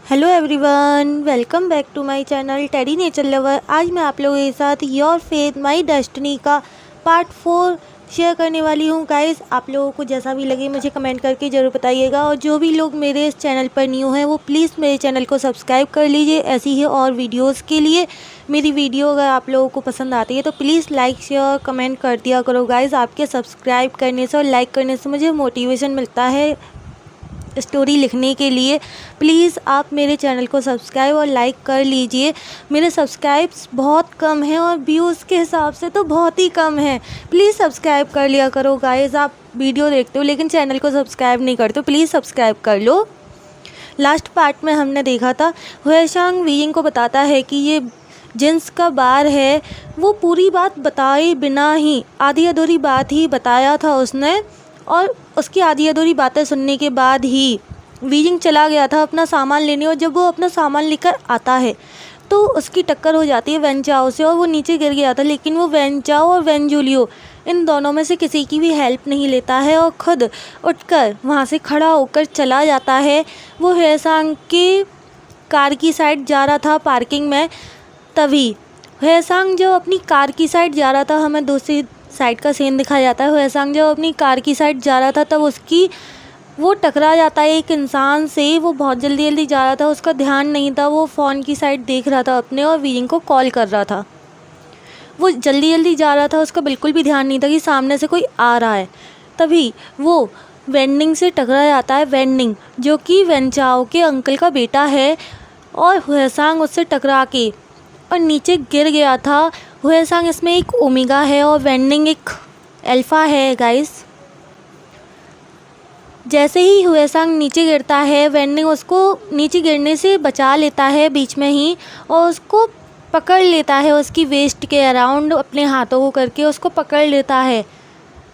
Hello everyone, welcome back to my channel teddy nature lover. आज मैं आप लोगों के साथ योर फेथ माय डेस्टिनी का पार्ट 4 शेयर करने वाली हूँ। गाइस, आप लोगों को जैसा भी लगे मुझे कमेंट करके ज़रूर बताइएगा। और जो भी लोग मेरे इस चैनल पर न्यू हैं वो प्लीज़ मेरे चैनल को सब्सक्राइब कर लीजिए। ऐसी ही और वीडियोज़ के लिए मेरी वीडियो अगर आप लोगों को पसंद आती है तो प्लीज़ लाइक शेयर और कमेंट कर दिया करो। गाइस, आपके सब्सक्राइब करने से और लाइक करने से मुझे मोटिवेशन मिलता है स्टोरी लिखने के लिए। प्लीज़ आप मेरे चैनल को सब्सक्राइब और लाइक कर लीजिए। मेरे सब्सक्राइब्स बहुत कम हैं और व्यूज़ के हिसाब से तो बहुत ही कम है। प्लीज़ सब्सक्राइब कर लिया करो। गाइस, आप वीडियो देखते हो लेकिन चैनल को सब्सक्राइब नहीं करते हो, प्लीज़ सब्सक्राइब कर लो। लास्ट पार्ट में हमने देखा था हुएशांग वीइंग को बताता है कि ये जिन्स का बार है। वो पूरी बात बताए बिना ही आधी अधूरी बात ही बताया था उसने, और उसकी आधी अधूरी बातें सुनने के बाद ही वीइंग चला गया था अपना सामान लेने। और जब वो अपना सामान लेकर आता है तो उसकी टक्कर हो जाती है वेन चाओ से और वो नीचे गिर गया था। लेकिन वो वेन चाओ और वेन जूलियो इन दोनों में से किसी की भी हेल्प नहीं लेता है और ख़ुद उठकर वहाँ से खड़ा होकर चला जाता है। वो हुएशांग के कार की साइड जा रहा था पार्किंग में। तभी हुएशांग जो अपनी कार की साइड जा रहा था, हमें दूसरी साइड का सीन दिखाया जाता है। हुएशांग जब अपनी कार की साइड जा रहा था तब वो टकरा जाता है एक इंसान से। वो बहुत जल्दी जल्दी जा रहा था, उसका ध्यान नहीं था, वो फ़ोन की साइड देख रहा था अपने और वीइंग को कॉल कर रहा था। वो जल्दी जल्दी जा रहा था, उसका बिल्कुल भी ध्यान नहीं था कि सामने से कोई आ रहा है। तभी वो वेंडिंग से टकरा जाता है। वेंडिंग जो कि वेन चाओ के अंकल का बेटा है, और हुएशांग उससे टकरा के और नीचे गिर गया था। हुएशांग इसमें एक ओमेगा है और वेंडिंग एक अल्फ़ा है। गाइस, जैसे ही हुएशांग नीचे गिरता है वेंडिंग उसको नीचे गिरने से बचा लेता है बीच में ही, और उसको पकड़ लेता है उसकी वेस्ट के अराउंड अपने हाथों को करके उसको पकड़ लेता है।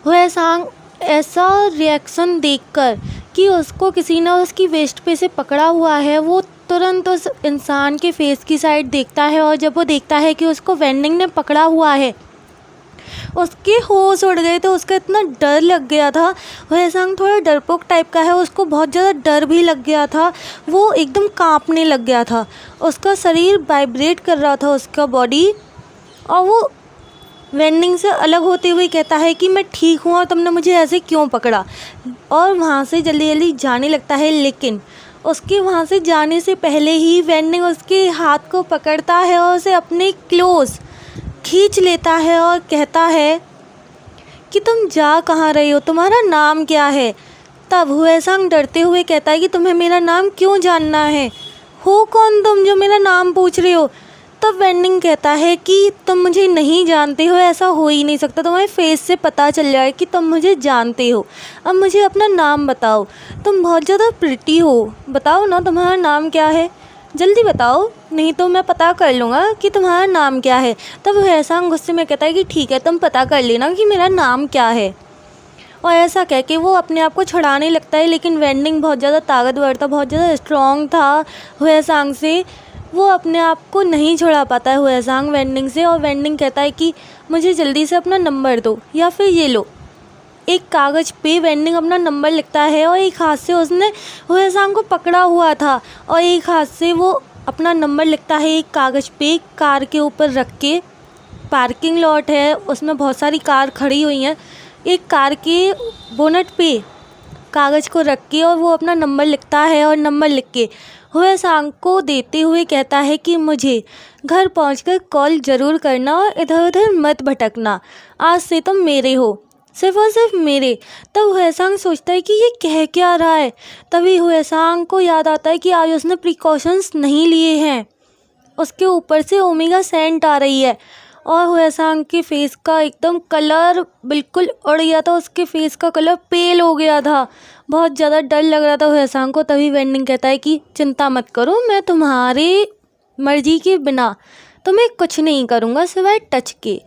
हुएशांग ऐसा रिएक्शन देखकर कि उसको किसी ने उसकी वेस्ट पे से पकड़ा हुआ है, वो तुरंत उस इंसान के फेस की साइड देखता है। और जब वो देखता है कि उसको वेंडिंग ने पकड़ा हुआ है, उसके होश उड़ गए। तो उसका इतना डर लग गया था। हुएशांग थोड़ा डरपोक टाइप का है, उसको बहुत ज़्यादा डर भी लग गया था। वो एकदम कांपने लग गया था, उसका शरीर वाइब्रेट कर रहा था, उसका बॉडी। और वो वेंडिंग से अलग होते हुए कहता है कि मैं ठीक हूँ और तुमने मुझे ऐसे क्यों पकड़ा, और वहाँ से जल्दी जल्दी जाने लगता है। लेकिन उसके वहाँ से जाने से पहले ही वेंडिंग उसके हाथ को पकड़ता है और उसे अपने क्लोज खींच लेता है और कहता है कि तुम जा कहाँ रही हो, तुम्हारा नाम क्या है। तब हुएशांग डरते हुए कहता है कि तुम्हें मेरा नाम क्यों जानना है, हो कौन तुम जो मेरा नाम पूछ रहे हो। तब वेंडिंग कहता है कि तुम मुझे नहीं जानते हो, ऐसा हो ही नहीं सकता, तुम्हारे फेस से पता चल जाए कि तुम मुझे जानते हो। अब मुझे अपना नाम बताओ, तुम बहुत ज़्यादा प्रिटी हो, बताओ ना तुम्हारा नाम क्या है, जल्दी बताओ, नहीं तो मैं पता कर लूँगा कि तुम्हारा नाम क्या है। तब हुएशांग गुस्से में कहता है कि ठीक है, तुम पता कर लेना कि मेरा नाम क्या है। और ऐसा कह के वो अपने आप को छुड़ाने लगता है। लेकिन वेंडिंग बहुत ज़्यादा ताकतवर था, बहुत ज़्यादा स्ट्रॉन्ग था हुएशांग से, वो अपने आप को नहीं छुड़ा पाता है हुएशांग वेंडिंग से। और वेंडिंग कहता है कि मुझे जल्दी से अपना नंबर दो, या फिर ये लो। एक कागज़ पे वेंडिंग अपना नंबर लिखता है और एक हाथ से उसने हुएशांग को पकड़ा हुआ था और एक हाथ से वो अपना नंबर लिखता है एक कागज़ पे कार के ऊपर रख के। पार्किंग लॉट है, उसमें बहुत सारी कार खड़ी हुई हैं। एक कार के बोनट पे कागज़ को रख के और वो अपना नंबर लिखता है और नंबर लिख के हुएशांग को देते हुए कहता है कि मुझे घर पहुंचकर कॉल ज़रूर करना और इधर उधर मत भटकना, आज से तुम मेरे हो, सिर्फ और सिर्फ मेरे। तब हुएशांग सोचता है कि ये कह क्या रहा है। तभी हुएशांग को याद आता है कि आज उसने प्रिकॉशंस नहीं लिए हैं। उसके ऊपर से ओमेगा सेंट आ रही है और हुएशांग के फेस का एकदम कलर बिल्कुल उड़ गया था, उसके फेस का कलर पेल हो गया था, बहुत ज़्यादा डर लग रहा था हुएशांग को। तभी वेंडिंग कहता है कि चिंता मत करो, मैं तुम्हारे मर्जी के बिना तुम्हें कुछ नहीं करूँगा सिवाय टच के,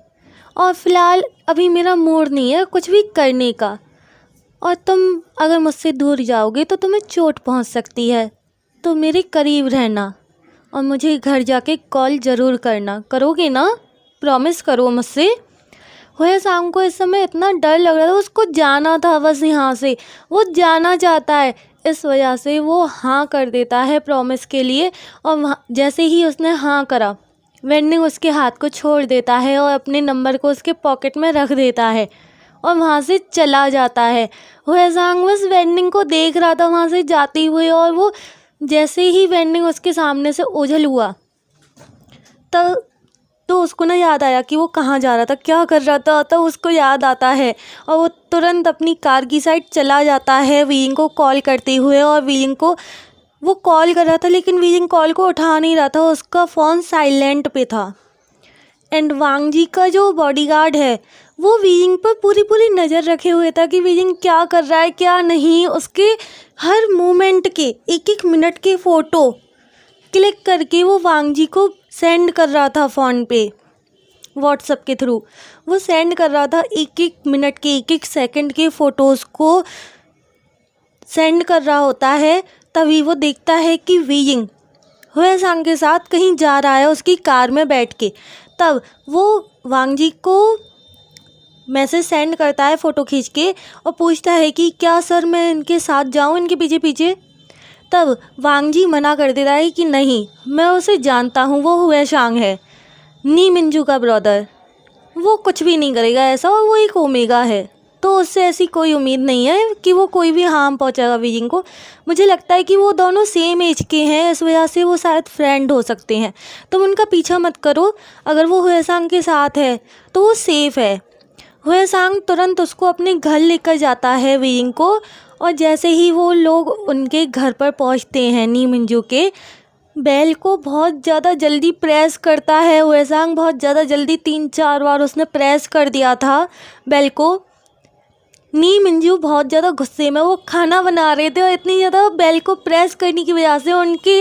और फ़िलहाल अभी मेरा मूड नहीं है कुछ भी करने का, और तुम अगर मुझसे दूर जाओगे तो तुम्हें चोट पहुंच सकती है, तो मेरे करीब रहना और मुझे घर जाके कॉल ज़रूर करना, करोगे ना, प्रॉमिस करो मुझसे। हुएशांग को इस समय इतना डर लग रहा था, उसको जाना था बस यहाँ से, वो जाना चाहता है इस वजह से वो हाँ कर देता है प्रॉमिस के लिए। और जैसे ही उसने हाँ करा, वेंडिंग उसके हाथ को छोड़ देता है और अपने नंबर को उसके पॉकेट में रख देता है और वहाँ से चला जाता है। हुएसांग बस वेंडिंग को देख रहा था वहाँ से जाती हुई, और वो जैसे ही वेंडिंग उसके सामने से ओझल हुआ तो उसको ना याद आया कि वो कहाँ जा रहा था, क्या कर रहा था। तो उसको याद आता है और वो तुरंत अपनी कार की साइड चला जाता है वीइंग को कॉल करते हुए। और वीइंग को वो कॉल कर रहा था लेकिन वीइंग कॉल को उठा नहीं रहा था, उसका फ़ोन साइलेंट पे था। एंड वांग जी का जो बॉडीगार्ड है वो वीइंग पर पूरी नज़र रखे हुए था कि वीइंग क्या कर रहा है क्या नहीं। उसके हर मोमेंट के एक मिनट के फ़ोटो क्लिक करके वो वांग जी को सेंड कर रहा था फ़ोन पे, व्हाट्सएप के थ्रू वो सेंड कर रहा था। एक मिनट के एक सेकंड के फ़ोटोज़ को सेंड कर रहा होता है। तभी वो देखता है कि वीइंग हुएसांग के साथ कहीं जा रहा है उसकी कार में बैठ के। तब वो वांग जी को मैसेज सेंड करता है फ़ोटो खींच के और पूछता है कि क्या सर मैं इनके साथ जाऊं, इनके पीछे पीछे। तब वांग जी मना कर देता है कि नहीं, मैं उसे जानता हूँ, वो हुएसांग है, नी मिंजू का ब्रदर, वो कुछ भी नहीं करेगा ऐसा, और वो एक ओमेगा है, तो उससे ऐसी कोई उम्मीद नहीं है कि वो कोई भी हार्म पहुँचाएगा वीइंग को। मुझे लगता है कि वो दोनों सेम एज के हैं, इस वजह से वो शायद फ्रेंड हो सकते हैं। तुम उनका पीछा मत करो, अगर वो हुएसांग के साथ है तो वो सेफ़ है। हुएसांग तुरंत उसको अपने घर लेकर जाता है वीइंग को, और जैसे ही वो लोग उनके घर पर पहुंचते हैं नी मिंजू के, बेल को बहुत ज़्यादा जल्दी प्रेस करता है हुएसांग, बहुत ज़्यादा जल्दी 3-4 बार उसने प्रेस कर दिया था बेल को। नी मिंजू बहुत ज़्यादा गुस्से में, वो खाना बना रहे थे और इतनी ज़्यादा बेल को प्रेस करने की वजह से उनके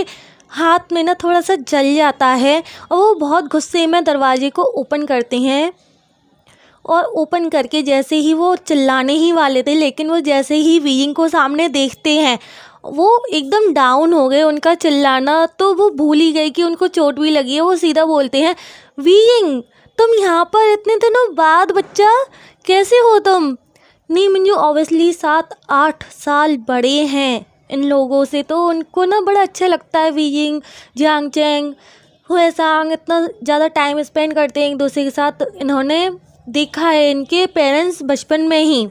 हाथ में ना थोड़ा सा जल जाता है और वो बहुत गुस्से में दरवाजे को ओपन करते हैं। और ओपन करके जैसे ही वो चिल्लाने ही वाले थे, लेकिन वो जैसे ही वीइंग को सामने देखते हैं वो एकदम डाउन हो गए। उनका चिल्लाना तो वो भूल ही गए कि उनको चोट भी लगी है। वो सीधा बोलते हैं, वीइंग तुम यहाँ पर इतने दिनों बाद, बच्चा कैसे हो तुम। नी मिंजू ऑब्वियसली 7-8 साल बड़े हैं इन लोगों से, तो उनको ना बड़ा अच्छा लगता है वीइंग, जियांग चैंग, हुएसांग इतना ज़्यादा टाइम स्पेंड करते हैं एक दूसरे के साथ। इन्होंने देखा है इनके पेरेंट्स बचपन में ही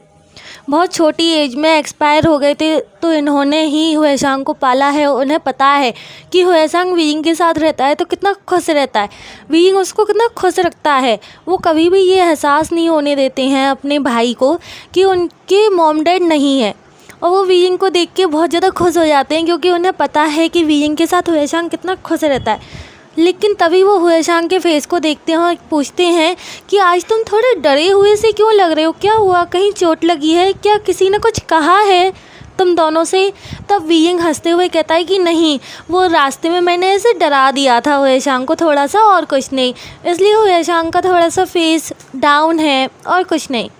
बहुत छोटी एज में एक्सपायर हो गए थे, तो इन्होंने ही हुएसांग को पाला है। उन्हें पता है कि हुएसांग वीइंग के साथ रहता है तो कितना खुश रहता है, वीइंग उसको कितना खुश रखता है। वो कभी भी ये एहसास नहीं होने देते हैं अपने भाई को कि उनके मॉम डैड नहीं है, और वो वीइंग को देख के बहुत ज़्यादा खुश हो जाते हैं क्योंकि उन्हें पता है कि वीइंग के साथ हुएसांग कितना खुश रहता है। लेकिन तभी वो हुएसांग के फेस को देखते हैं और पूछते हैं कि आज तुम थोड़े डरे हुए से क्यों लग रहे हो, क्या हुआ, कहीं चोट लगी है क्या, किसी ने कुछ कहा है तुम दोनों से। तब वीइंग हंसते हुए कहता है कि नहीं, वो रास्ते में मैंने ऐसे डरा दिया था हुएसांग को थोड़ा सा, और कुछ नहीं, इसलिए हुएसांग का थोड़ा सा फेस डाउन है और कुछ नहीं।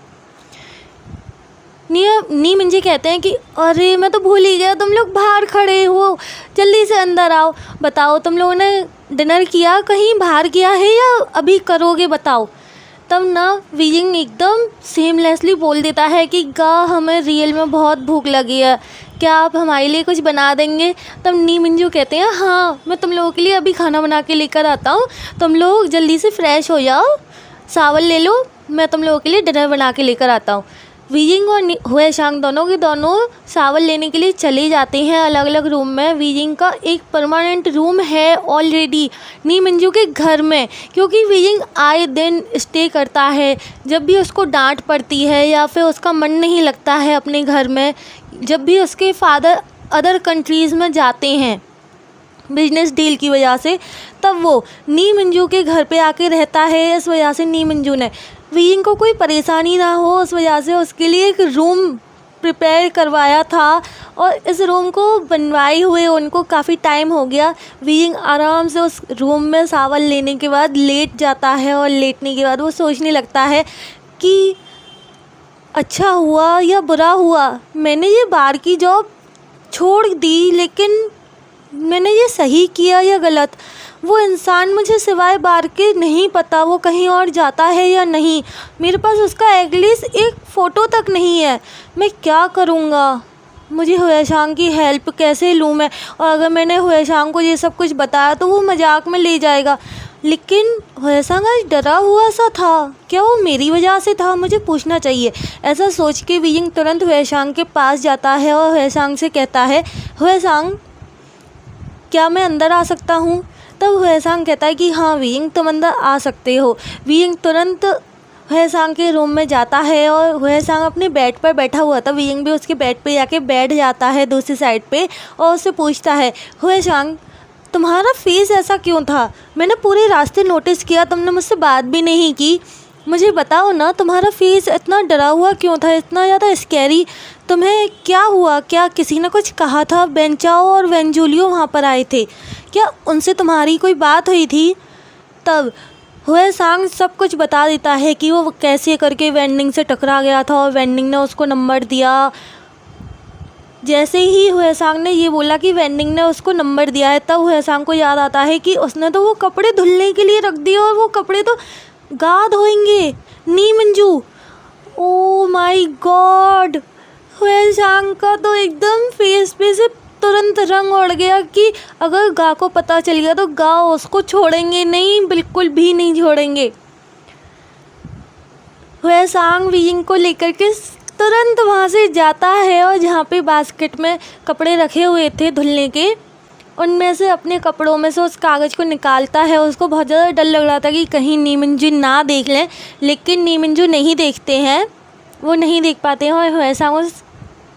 नी मिंजी कहते हैं कि अरे मैं तो भूल ही गया, तुम लोग बाहर खड़े हो, जल्दी से अंदर आओ, बताओ तुम लोगों ने डिनर किया, कहीं बाहर किया है या अभी करोगे, बताओ। तब ना वीइंग एकदम सेमलेसली बोल देता है कि हमें रियल में बहुत भूख लगी है, क्या आप हमारे लिए कुछ बना देंगे। तब नी मिंजू कहते हैं हाँ, मैं तुम लोगों के लिए अभी खाना बना के लेकर आता हूँ, तुम लोग जल्दी से फ्रेश हो जाओ, चावल ले लो, मैं तुम लोगों के लिए डिनर बना के लेकर आता हूँ। वीइंग और हुएसांग दोनों के दोनों चावल लेने के लिए चले जाते हैं अलग अलग रूम में। वीइंग का एक परमानेंट रूम है ऑलरेडी नी मिंजू के घर में, क्योंकि वीइंग आए दिन स्टे करता है। जब भी उसको डांट पड़ती है या फिर उसका मन नहीं लगता है अपने घर में, जब भी उसके फादर अदर कंट्रीज़ में जाते हैं बिजनेस डील की वजह से, तब वो नी मिंजू के घर पे आके रहता है। इस वजह से नी मिंजू ने वीइंग को कोई परेशानी ना हो उस वजह से उसके लिए एक रूम प्रिपेयर करवाया था, और इस रूम को बनवाए हुए उनको काफ़ी टाइम हो गया। वीइंग आराम से उस रूम में चावल लेने के बाद लेट जाता है, और लेटने के बाद वो सोचने लगता है कि अच्छा हुआ या बुरा हुआ, मैंने ये बाहर की जॉब छोड़ दी, लेकिन मैंने ये सही किया या गलत। वो इंसान मुझे सिवाय बार के नहीं पता वो कहीं और जाता है या नहीं, मेरे पास उसका एटलीस्ट एक फ़ोटो तक नहीं है, मैं क्या करूँगा। मुझे हुएशांग की हेल्प कैसे लूँ मैं, और अगर मैंने हुएशांग को ये सब कुछ बताया तो वो मजाक में ले जाएगा। लेकिन हुएशांग आज डरा हुआ सा था, क्या वो मेरी वजह से था, मुझे पूछना चाहिए। ऐसा सोच के वीइंग तुरंत हुएशांग के पास जाता है और हुएशांग से कहता है, हुएशांग क्या मैं अंदर आ सकता हूँ? तब हुएशांग कहता है कि हाँ वीइंग, तुम अंदर आ सकते हो। वीइंग तुरंत हुएशांग के रूम में जाता है और हुएशांग अपने बेड पर बैठा हुआ था। वीइंग भी उसके बेड पे जाके बैठ जाता है दूसरी साइड पे और उससे पूछता है, हुएशांग तुम्हारा फेस ऐसा क्यों था? मैंने पूरे रास्ते नोटिस किया, तुमने मुझसे बात भी नहीं की। मुझे बताओ ना, तुम्हारा फेस इतना डरा हुआ क्यों था, इतना ज़्यादा स्कैरी? तुम्हें क्या हुआ? क्या किसी ने कुछ कहा था? बेंचाओ और वेंजुलियो वहाँ पर आए थे, क्या उनसे तुम्हारी कोई बात हुई थी? तब हुएशांग सब कुछ बता देता है कि वो कैसे करके वेंडिंग से टकरा गया था और वेंडिंग ने उसको नंबर दिया। जैसे ही हुएशांग ने ये बोला कि वेंडिंग ने उसको नंबर दिया है, तब हुएशांग को याद आता है कि उसने तो वो कपड़े धुलने के लिए रख दिए और वो कपड़े तो गा धोएंगे नी मंजू। ओ माय गॉड, हुएशांग का तो एकदम फेस पे से तुरंत रंग उड़ गया कि अगर गा को पता चल गया तो गा उसको छोड़ेंगे नहीं, बिल्कुल भी नहीं छोड़ेंगे। हुएशांग वीइंग को लेकर के तुरंत वहाँ से जाता है और जहाँ पे बास्केट में कपड़े रखे हुए थे धुलने के, उनमें से अपने कपड़ों में से उस कागज़ को निकालता है। उसको बहुत ज़्यादा डर लग रहा था कि कहीं नी मंजू ना देख लें, लेकिन नी मंजू नहीं देखते हैं, वो नहीं देख पाते हैं। और हुएशांग उस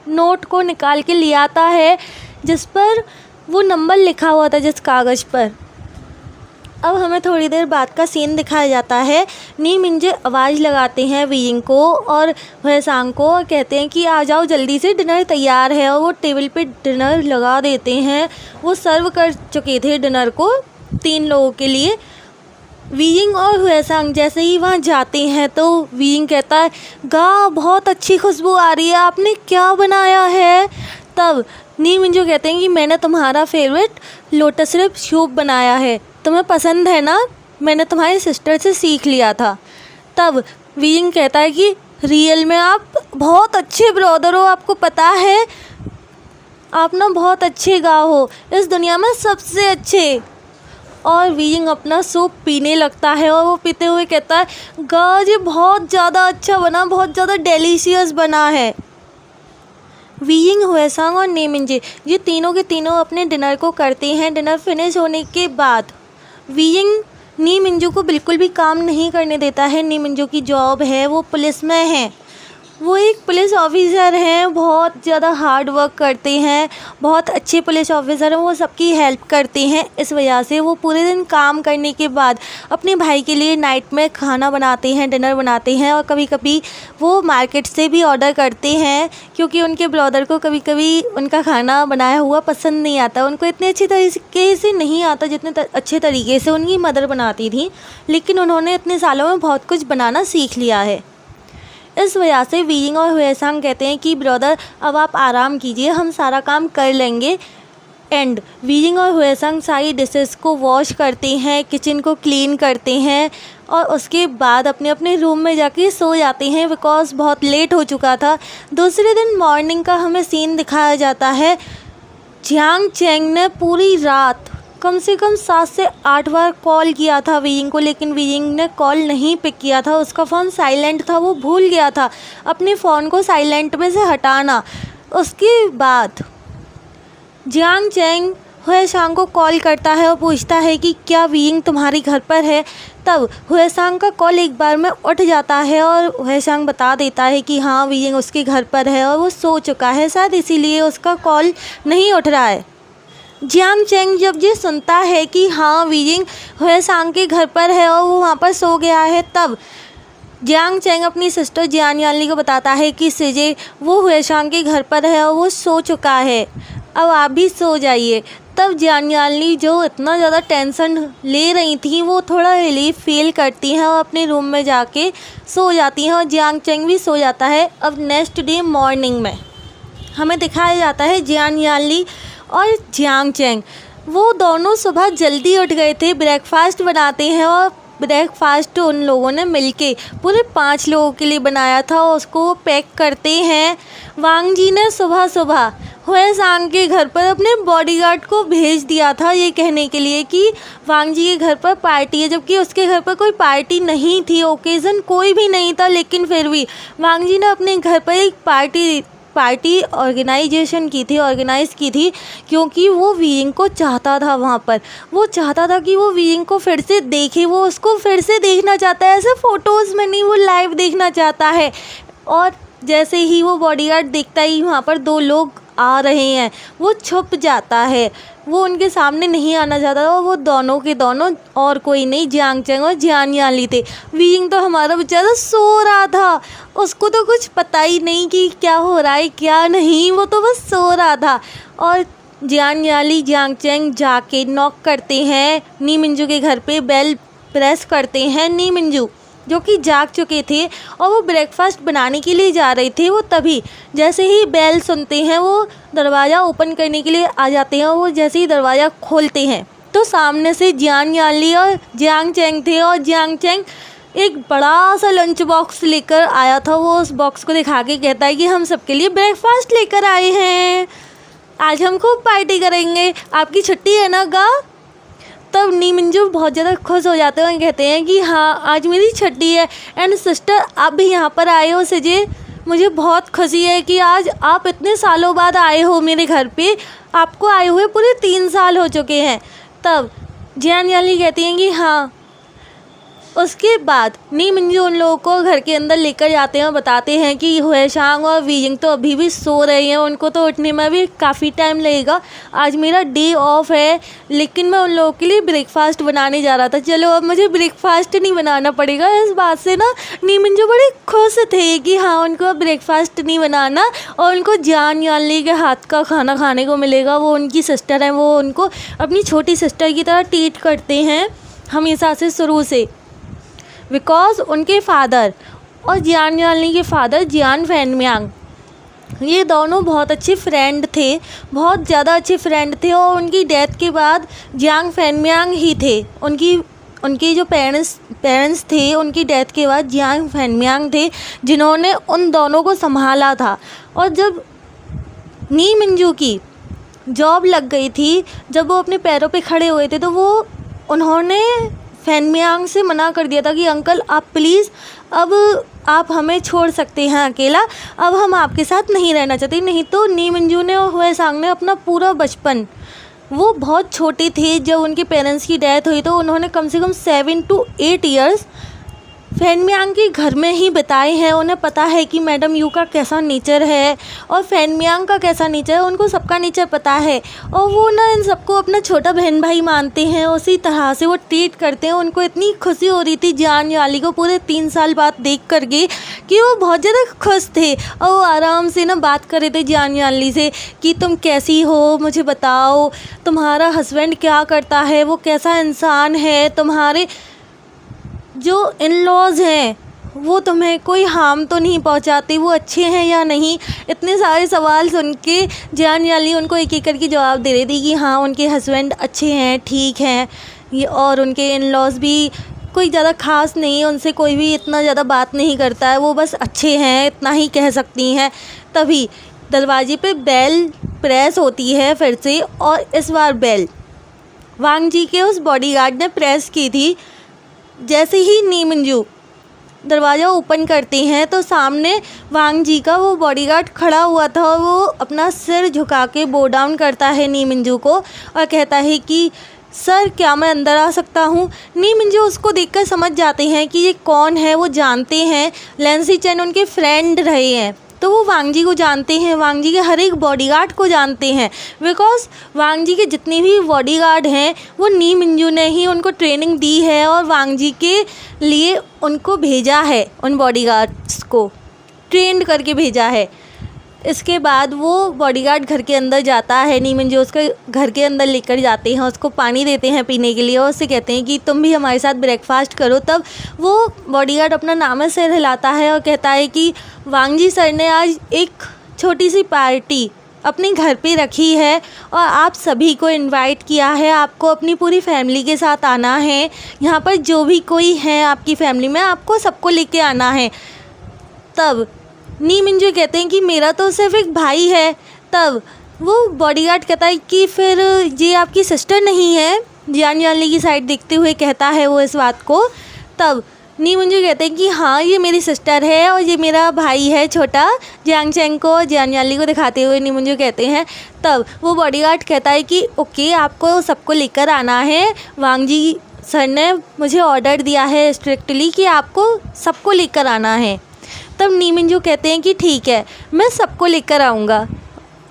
नोट को निकाल के ले आता है जिस पर वो नंबर लिखा हुआ था, जिस कागज़ पर। अब हमें थोड़ी देर बाद का सीन दिखाया जाता है। नी मंजू आवाज़ लगाते हैं वीइंग को और हुएशांग को और कहते हैं कि आ जाओ जल्दी से, डिनर तैयार है। और वो टेबल पे डिनर लगा देते हैं। वो सर्व कर चुके थे डिनर को 3 लोगों के लिए। वीइंग और हुएशांग जैसे ही वहाँ जाते हैं तो वीइंग कहता है, गा बहुत अच्छी खुशबू आ रही है, आपने क्या बनाया है? तब नी मंजू कहते हैं कि मैंने तुम्हारा फेवरेट लोटस लिप सूप बनाया है, तुम्हें पसंद है ना? मैंने तुम्हारी सिस्टर से सीख लिया था। तब वीइंग कहता है कि रियल में आप बहुत अच्छे ब्रदर हो, आपको पता है आप ना बहुत अच्छे गाओ हो, इस दुनिया में सबसे अच्छे। और वीइंग अपना सूप पीने लगता है और वो पीते हुए कहता है, गा ये बहुत ज़्यादा अच्छा बना, बहुत ज़्यादा डेलीशियस बना है। वीइंग, हुएशांग और नी मंजू ये तीनों के तीनों अपने डिनर को करते हैं। डिनर फिनिश होने के बाद वीइंग नी मंजू को बिल्कुल भी काम नहीं करने देता है। नी मंजू की जॉब है, वो पुलिस में है, वो एक पुलिस ऑफिसर हैं, बहुत ज़्यादा हार्ड वर्क करते हैं, बहुत अच्छे पुलिस ऑफिसर हैं, वो सबकी हेल्प करते हैं। इस वजह से वो पूरे दिन काम करने के बाद अपने भाई के लिए नाइट में खाना बनाते हैं, डिनर बनाते हैं। और कभी कभी वो मार्केट से भी ऑर्डर करते हैं, क्योंकि उनके ब्रदर को कभी कभी उनका खाना बनाया हुआ पसंद नहीं आता। उनको इतने अच्छे तरीके से नहीं आता जितने अच्छे तरीके से उनकी मदर बनाती थी, लेकिन उन्होंने इतने सालों में बहुत कुछ बनाना सीख लिया है। इस वजह से वीइंग और हुएशांग कहते हैं कि ब्रदर अब आप आराम कीजिए, हम सारा काम कर लेंगे। एंड वीइंग और हुएशांग सारी डिशेस को वॉश करते हैं, किचन को क्लीन करते हैं और उसके बाद अपने अपने रूम में जाके सो जाते हैं, बिकॉज बहुत लेट हो चुका था। दूसरे दिन मॉर्निंग का हमें सीन दिखाया जाता है। जियांग चैंग ने पूरी रात कम से कम 7 से 8 बार कॉल किया था वीइंग को, लेकिन वीइंग ने कॉल नहीं पिक किया था। उसका फ़ोन साइलेंट था, वो भूल गया था अपने फ़ोन को साइलेंट में से हटाना। उसके बाद जियांग चैंग हुएशांग को कॉल करता है और पूछता है कि क्या वीइंग तुम्हारे घर पर है। तब हुएशांग का कॉल एक बार में उठ जाता है और हुएशांग बता देता है कि हाँ वीइंग उसके घर पर है और वो सो चुका है, शायद इसीलिए उसका कॉल नहीं उठ रहा है। जियांग चैंग जब ये सुनता है कि हाँ वीइंग हुएशांग के घर पर है और वो वहाँ पर सो गया है, तब जियांग चैंग अपनी सिस्टर जियान यानली को बताता है कि सिजे वो हुएशांग के घर पर है और वो सो चुका है, अब आप भी सो जाइए। तब जियान यानली जो इतना ज़्यादा टेंशन ले रही थी वो थोड़ा रिलीफ फील करती हैं और अपने रूम में जाके सो जाती हैं और जियांग चैंग भी सो जाता है। अब नेक्स्ट डे मॉर्निंग में हमें दिखाया जाता है जियान यानली और जियांग चैंग वो दोनों सुबह जल्दी उठ गए थे, ब्रेकफास्ट बनाते हैं और ब्रेकफास्ट उन लोगों ने मिलके पूरे 5 लोगों के लिए बनाया था और उसको पैक करते हैं वांग जी ने सुबह सुबह हुए सांग के घर पर अपने बॉडीगार्ड को भेज दिया था ये कहने के लिए कि वांग जी के घर पर पार्टी है, जबकि उसके घर पर कोई पार्टी नहीं थी, ओकेज़न कोई भी नहीं था। लेकिन फिर भी वांग जी ने अपने घर पर एक पार्टी ऑर्गेनाइज़ की थी क्योंकि वो वीइंग को चाहता था। वहाँ पर वो चाहता था कि वो वीइंग को फिर से देखे, वो उसको फिर से देखना चाहता है, ऐसे फ़ोटोज़ में नहीं, वो लाइव देखना चाहता है। और जैसे ही वो बॉडीगार्ड देखता ही वहाँ पर 2 लोग आ रहे हैं, वो छुप जाता है, वो उनके सामने नहीं आना चाहता था। वो दोनों के दोनों और कोई नहीं, जियांग चैंग और जियान याली थे। वीइंग तो हमारा बेचारा सो रहा था, उसको तो कुछ पता ही नहीं कि क्या हो रहा है क्या नहीं, वो तो बस सो रहा था। और जियान याली जियांग चैंग जाके नॉक करते हैं नी मिंजू के घर पे, बेल प्रेस करते हैं। नी मिंजू जो कि जाग चुके थे और वो ब्रेकफास्ट बनाने के लिए जा रहे थे, वो तभी जैसे ही बेल सुनते हैं वो दरवाज़ा ओपन करने के लिए आ जाते हैं। और वो जैसे ही दरवाज़ा खोलते हैं तो सामने से जियान याली और जियांग चैंग थे। और जियांग चैंग एक बड़ा सा लंच बॉक्स लेकर आया था। वो उस बॉक्स को दिखा के कहता है कि हम सबके लिए ब्रेकफास्ट लेकर आए हैं, आज हम खूब पार्टी करेंगे, आपकी छुट्टी है ना गा। तब नी मिंजू बहुत ज़्यादा खुश हो जाते हैं और कहते हैं कि हाँ आज मेरी छुट्टी है एंड सिस्टर आप भी यहाँ पर आए हो सजे, मुझे बहुत खुशी है कि आज आप इतने सालों बाद आए हो मेरे घर पे, आपको आए हुए पूरे 3 साल हो चुके हैं। तब जियान याली कहती हैं कि हाँ। उसके बाद नी मिंजू उन लोगों को घर के अंदर लेकर जाते हैं और बताते हैं कि हुए शांग और वीइंग तो अभी भी सो रहे हैं, उनको तो उठने में भी काफ़ी टाइम लगेगा, आज मेरा डे ऑफ है, लेकिन मैं उन लोगों के लिए ब्रेकफास्ट बनाने जा रहा था, चलो अब मुझे ब्रेकफास्ट नहीं बनाना पड़ेगा। इस बात से ना नी मिंजू बड़े खुश थे कि हाँ उनको अब ब्रेकफास्ट नहीं बनाना और उनको जियान याली के हाथ का खाना खाने को मिलेगा। वो उनकी सिस्टर हैं, वो उनको अपनी छोटी सिस्टर की तरह ट्रीट करते हैं हमेशा से, शुरू से। बिकॉज उनके फादर और जियान याली के फादर जियान फैनमियांग, ये दोनों बहुत अच्छे फ्रेंड थे, बहुत ज़्यादा अच्छे फ्रेंड थे। और उनकी डेथ के बाद जियांग फैनमियांग ही थे, उनके जो पेरेंट्स थे, उनकी डेथ के बाद जियांग फैनमियांग थे जिन्होंने उन दोनों को संभाला था। और जब नी मिंजू की जॉब लग गई थी, जब वो अपने पैरों पे खड़े हुए थे, तो उन्होंने फैनमियांग से मना कर दिया था कि अंकल आप प्लीज़ अब आप हमें छोड़ सकते हैं अकेला, अब हम आपके साथ नहीं रहना चाहते। नहीं तो नी मिंजू ने और हुए सांग ने अपना पूरा बचपन, वो बहुत छोटे थे जब उनके पेरेंट्स की डेथ हुई, तो उन्होंने कम से कम 7 to 8 ईयर्स फैनमियांग के घर में ही बिताए हैं। उन्हें पता है कि मैडम यू का कैसा नेचर है और फैनमियांग का कैसा नेचर है, उनको सबका नेचर पता है। और वो ना इन सबको अपना छोटा बहन भाई मानते हैं, उसी तरह से वो ट्रीट करते हैं। उनको इतनी खुशी हो रही थी जियान याली को पूरे 3 साल बाद देख करके कि वो बहुत ज़्यादा खुश थे। और वो आराम से ना बात कर रहे थे जियान याली से कि तुम कैसी हो, मुझे बताओ, तुम्हारा हस्बैंड क्या करता है, वो कैसा इंसान है, तुम्हारे जो इन लॉज हैं वो तुम्हें कोई हार्म तो नहीं पहुंचाते, वो अच्छे हैं या नहीं। इतने सारे सवाल सुन के जियान याली उनको एक एक करके जवाब दे रही थी कि हाँ उनके हस्बैंड अच्छे हैं, ठीक हैं ये, और उनके इन लॉज भी कोई ज़्यादा ख़ास नहीं है, उनसे कोई भी इतना ज़्यादा बात नहीं करता है, वो बस अच्छे हैं, इतना ही कह सकती हैं। तभी दरवाजे पे बेल प्रेस होती है फिर से, और इस बार बेल वांग जी के उस बॉडीगार्ड ने प्रेस की थी। जैसे ही नी मिंजू दरवाज़ा ओपन करते हैं तो सामने वांग जी का वो बॉडीगार्ड खड़ा हुआ था, और वो अपना सिर झुका के बो डाउन करता है नी मिंजू को और कहता है कि सर क्या मैं अंदर आ सकता हूँ। नी मिंजू उसको देखकर समझ जाते हैं कि ये कौन है, वो जानते हैं लैंसी चैन उनके फ्रेंड रहे हैं, तो वो वांग जी को जानते हैं, वांग जी के हर एक बॉडीगार्ड को जानते हैं। बिकॉज वांग जी के जितने भी बॉडीगार्ड हैं वो नी मिंजू ने ही उनको ट्रेनिंग दी है और वांग जी के लिए उनको भेजा है, उन बॉडीगार्ड्स को ट्रेंड करके भेजा है। इसके बाद वो बॉडीगार्ड घर के अंदर जाता है, नी मिंजू उसके घर के अंदर लेकर जाते हैं, उसको पानी देते हैं पीने के लिए और उससे कहते हैं कि तुम भी हमारे साथ ब्रेकफास्ट करो। तब वो बॉडीगार्ड अपना नाम सिर हिलाता है और कहता है कि वांग जी सर ने आज एक छोटी सी पार्टी अपने घर पे रखी है और आप सभी को इनवाइट किया है, आपको अपनी पूरी फैमिली के साथ आना है, यहाँ पर जो भी कोई है आपकी फैमिली में आपको सबको लेके आना है। तब नी मिंजू कहते हैं कि मेरा तो सिर्फ एक भाई है। तब वो बॉडीगार्ड कहता है कि फिर ये आपकी सिस्टर नहीं है, जियान यानली की साइड देखते हुए कहता है वो इस बात को। तब नी मिंजू कहते हैं कि हाँ ये मेरी सिस्टर है और ये मेरा भाई है छोटा। जियांग चैंग को जियान यानली को दिखाते हुए नी मिंजू कहते हैं। तब वो बॉडीगार्ड कहता है कि ओके आपको सबको लेकर आना है, वांग जी सर ने मुझे ऑर्डर दिया है स्ट्रिक्टली कि आपको सबको लेकर आना है। तब नी मिंजू कहते हैं कि ठीक है मैं सबको लेकर आऊँगा,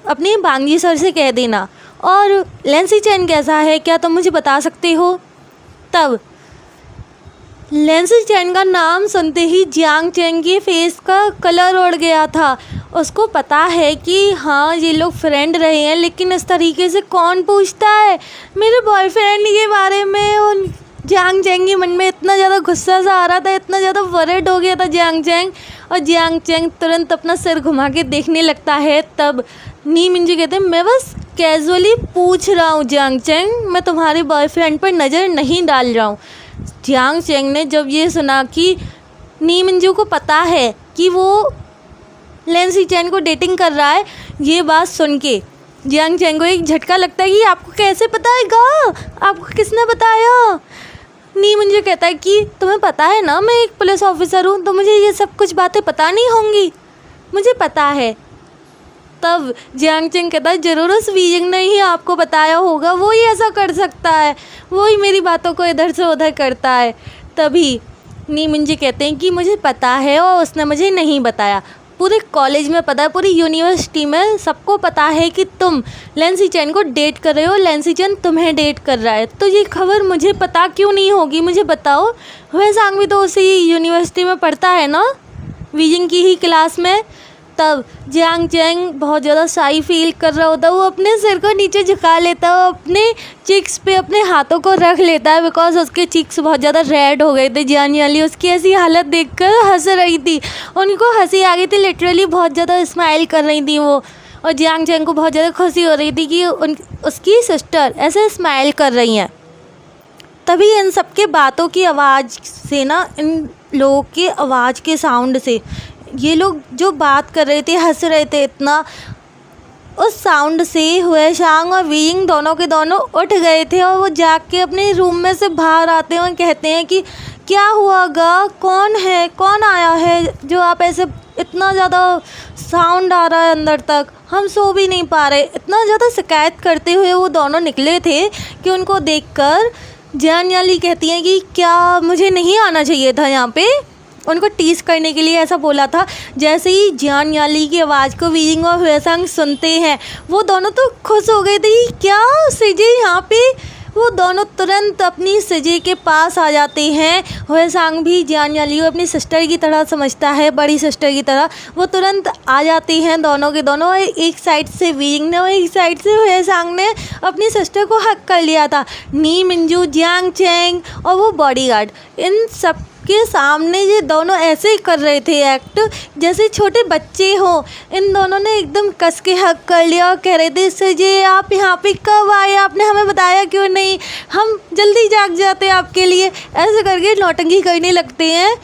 अपने वांग जी सर से कह देना। और लैंसी चैन कैसा है क्या तुम मुझे बता सकते हो? तब लैंसी चैन का नाम सुनते ही जियांग चैंग के फेस का कलर उड़ गया था। उसको पता है कि हाँ ये लोग फ्रेंड रहे हैं, लेकिन इस तरीके से कौन पूछता है मेरे बॉयफ्रेंड के बारे में। उन जियांग चैंग के मन में इतना ज़्यादा गुस्सा सा आ रहा था, इतना ज़्यादा वरिड हो गया था जियांग चैंग। और जियांग चैंग तुरंत अपना सिर घुमा के देखने लगता है। तब नी मिंजू कहते हैं मैं बस कैजुअली पूछ रहा हूँ जियांग चैंग, मैं तुम्हारे बॉयफ्रेंड पर नज़र नहीं डाल रहा हूँ। जियांग चैंग ने जब ये सुना कि नी मिंजू को पता है कि वो लैंसी चैन को डेटिंग कर रहा है, ये बात सुन के जियांग चैंग को एक झटका लगता है कि आपको कैसे बताएगा, आपको किसने बताया? नी मिंजू कहता है कि तुम्हें पता है ना मैं एक पुलिस ऑफिसर हूँ, तो मुझे ये सब कुछ बातें पता नहीं होंगी, मुझे पता है। तब जियांग चैंग कहता है ज़रूर उस वीजिंग ने ही आपको बताया होगा, वो ही ऐसा कर सकता है, वो ही मेरी बातों को इधर से उधर करता है। तभी नी मिंजू कहते हैं कि मुझे पता है और उसने मुझे नहीं बताया, पूरे कॉलेज में पता है, पूरी यूनिवर्सिटी में सबको पता है कि तुम लैंसी चैन को डेट कर रहे हो, लैंसी चैन तुम्हें डेट कर रहा है, तो ये खबर मुझे पता क्यों नहीं होगी, मुझे बताओ। हुएसांग भी तो उसी यूनिवर्सिटी में पढ़ता है ना, वीजिंग की ही क्लास में। तब जियांग चैंग बहुत ज़्यादा शाई फील कर रहा होता है, वो अपने सिर को नीचे झुका लेता है, वो अपने चिक्स पे अपने हाथों को रख लेता है, बिकॉज उसके चिक्स बहुत ज़्यादा रेड हो गए थे। जियान यानली उसकी ऐसी हालत देखकर हंस रही थी, उनको हंसी आ गई थी, लिटरली बहुत ज़्यादा स्माइल कर रही थी वो। और जियांग चैंग को बहुत ज़्यादा खुशी हो रही थी कि उसकी सिस्टर ऐसे स्माइल कर रही हैं। तभी इन सब के बातों की आवाज़ से ना, इन लोगों के आवाज़ के साउंड से ये लोग जो बात कर रहे थे, हंस रहे थे इतना, उस साउंड से हुएसांग और वीइंग दोनों के दोनों उठ गए थे। और वो जाग के अपने रूम में से बाहर आते हैं और कहते हैं कि क्या हुआ गा, कौन है, कौन आया है जो आप ऐसे, इतना ज़्यादा साउंड आ रहा है अंदर तक, हम सो भी नहीं पा रहे। इतना ज़्यादा शिकायत करते हुए वो दोनों निकले थे कि उनको देखकर जियान यानली कहती हैं कि क्या मुझे नहीं आना चाहिए था यहाँ पे, उनको टीस करने के लिए ऐसा बोला था। जैसे ही जियान यानली की आवाज़ को वीइंग और हुएसांग सुनते हैं, वो दोनों तो खुश हो गए थे, क्या सिजे यहाँ पे। वो दोनों तुरंत अपनी सिजे के पास आ जाते हैं। हुएसांग भी जियान यानली को अपनी सिस्टर की तरह समझता है, बड़ी सिस्टर की तरह। वो तुरंत आ जाते हैं दोनों के दोनों, एक साइड से वीइंग ने और एक साइड से हुएसांग ने अपनी सिस्टर को हक कर लिया था। नी मिंजू, जियांग चैंग और वो बॉडीगार्ड, इन सब के सामने ये दोनों ऐसे ही कर रहे थे एक्ट जैसे छोटे बच्चे हों। इन दोनों ने एकदम कस के हक कर लिया और कह रहे थे सिजे आप यहाँ पे कब आए, आपने हमें बताया क्यों नहीं, हम जल्दी जाग जाते आपके लिए, ऐसे करके नौटंकी करने लगते हैं।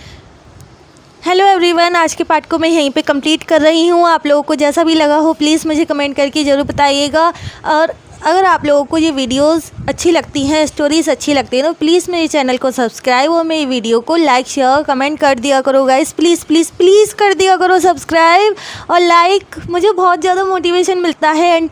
हेलो एवरीवन, आज के पार्ट को मैं यहीं पे कंप्लीट कर रही हूँ। आप लोगों को जैसा भी लगा हो प्लीज़ मुझे कमेंट करके ज़रूर बताइएगा। और अगर आप लोगों को ये वीडियोस अच्छी लगती हैं, स्टोरीज़ अच्छी लगती हैं, तो प्लीज़ मेरे चैनल को सब्सक्राइब और मेरी वीडियो को लाइक शेयर कमेंट कर दिया करो गाइस, प्लीज़ प्लीज़ प्लीज़ कर दिया करो सब्सक्राइब और लाइक, मुझे बहुत ज़्यादा मोटिवेशन मिलता है। एंड